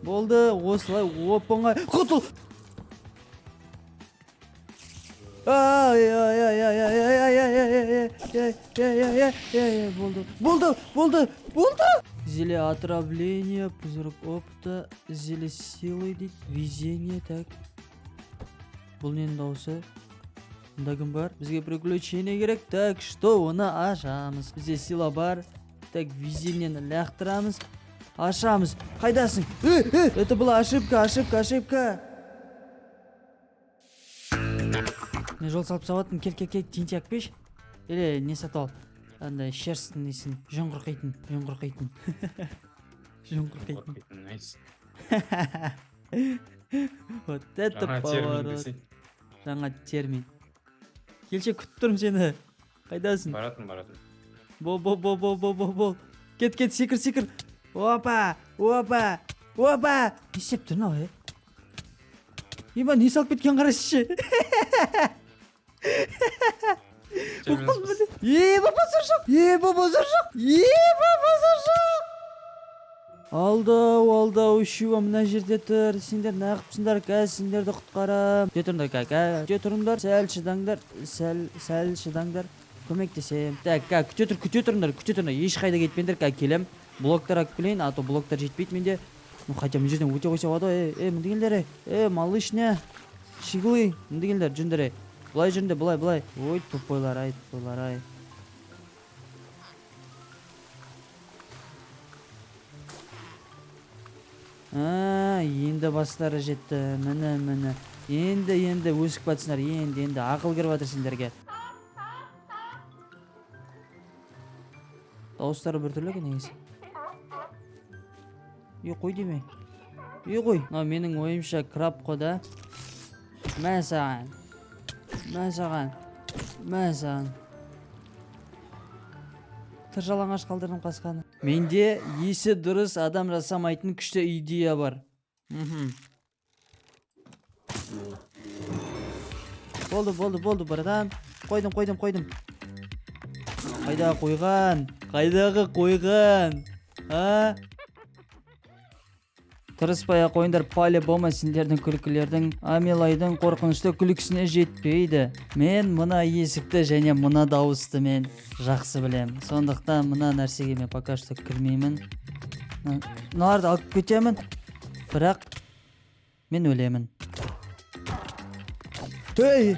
болды осылай оп-оңай құтыл. Болды. Зеле отравление, пузырек опыта, зеле силы дейді, везение, так. Бұл ненің дауысы? Мұнда кім бар? Бізге приключение керек, так, что оны ашамыз. Бізде сила бар, так, везениені лақтырамыз, ашамыз. Қайдасың? Это была ошибка. Мен жол салып сауаттым, кел, тентек пеш. Или не сатал? Андай шерстің несін, жүн құрқайтын. Найс. Вот это поворот. Жаңа термин. Келші, күтіп тұрмын сені. Қайдасың? Баратын. Бол. Кет, секір. Опа. Не істеп тұр мынау, Ема, не салып кеткен қарашы. Бабазар жоқ. Алдау, шуа мына жерде тұр. Сендер нағыпсыңдар, қазір сендерді құтқарам. Күте тұрыңдар, сәл шыдаңдар. Көмектесем. Так, күте тұрыңдар. Ешқайда кетпеңдер, келем. Блоктар алып келейін, а то блоктар жетпейді менде. Ну, хотя мен жерден өте қойса болады. Мындегендер, малышня. Шиглы, мындегендер, жүндер. Былай жүрінде, былай. Ой, тупойлар ай. Енді бастары жетті. Міне. Енді өсіп батсындар. Енді ақыл кіріп жатыр сендерге. Дауыстары біртүрлі екен негізі. Қой деме. Қой. Менің ойымша краб қода. Мә саған. Тыржалаңаш қалдырдым қасқаны. Менде есі дұрыс адам жасамайтын күшті идея бар. Болды, братан. Қойдым. Қайдағы қойған? Тырыспай қойындар, по-любому сендердің күлкілердің Амилайдың қорқынышты күлкісіне жетпейді. Мен мына есікті және мына дауысты мен жақсы білем. Сондықтан мына нәрсеге мен пока что кірмеймін. Мыналарды алып кетемін, бірақ мен өлемін. В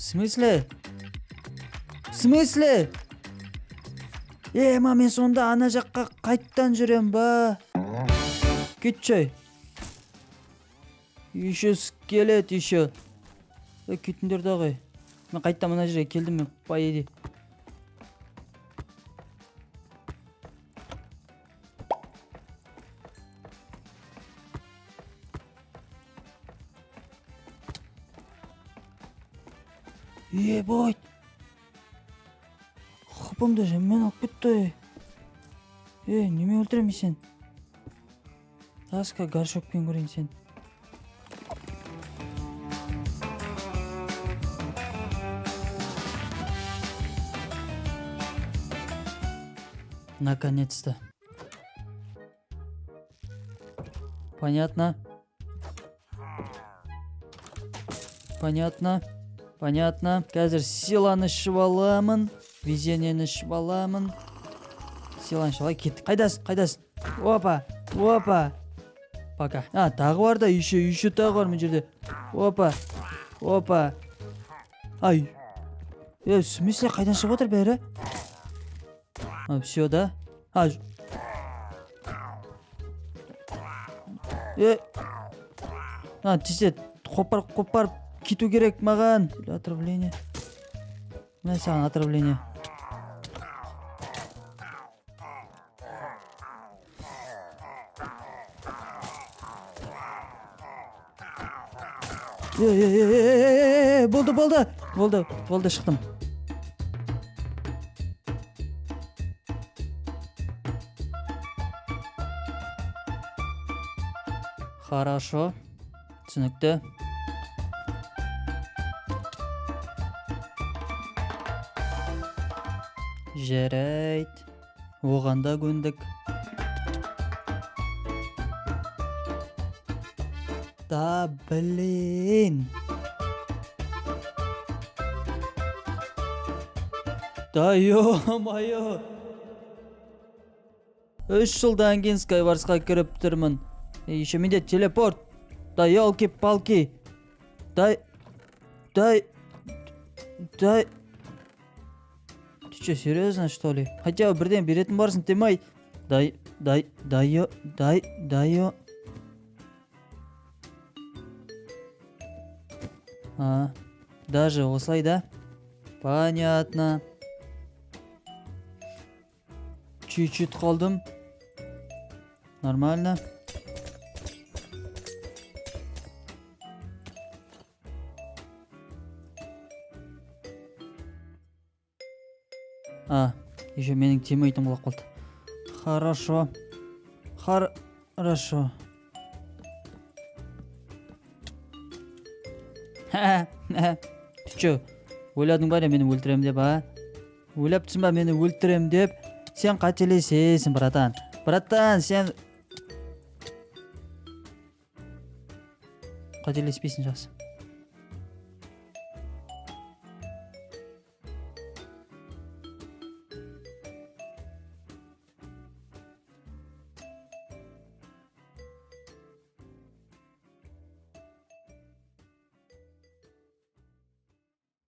смысле? Мен сонда ана жаққа қайттан жүрем ба? Кетші. Еще скелет, еще. Кетіндер дағы. Мен қайттан мына жерге келдім мен, по еде. Бойт. Қыпымды жеммен алып кетті. Неме өлтірем сен? Аска горшокпен көрейін сен. Наконец-то. Понятно. Қазір силаны ішіп аламын. Везениені ішіп аламын. Силаны ішіп аламын. Кеттік. Қайдасың? Опа. Пока. Тағы бар да, еще тағы бар мен жерде. Опа. Ай. В смысле, қайдан шығып отыр бәрі? Все, да? Тезет. Қопарып кету керек маған. Отравление. Мына саған отравление. Болды, шықтым. Хорошо. Түсінікті. Жарайды. Оған да көндік. Да блин. Да ё-моё. 3 жылдан кейін Skywars-қа кіріп тұрмын. Еще менде телепорт. Да елки-палки. Дай. Ты что, серьезно, что ли? Хотя бы бірден беретін барсың, демай. Дай. Даже осылай да? Понятно. Чуть-чуть қалдым. Нормально. Еще менің тимейтім құлап қалды. Хорошо. Ты чё, ойладың ба мені өлтірем деп, Ойлап тұрсың ба мені өлтірем деп? Сен қателесесің, братан. Сен қателеспейсің, жақсы.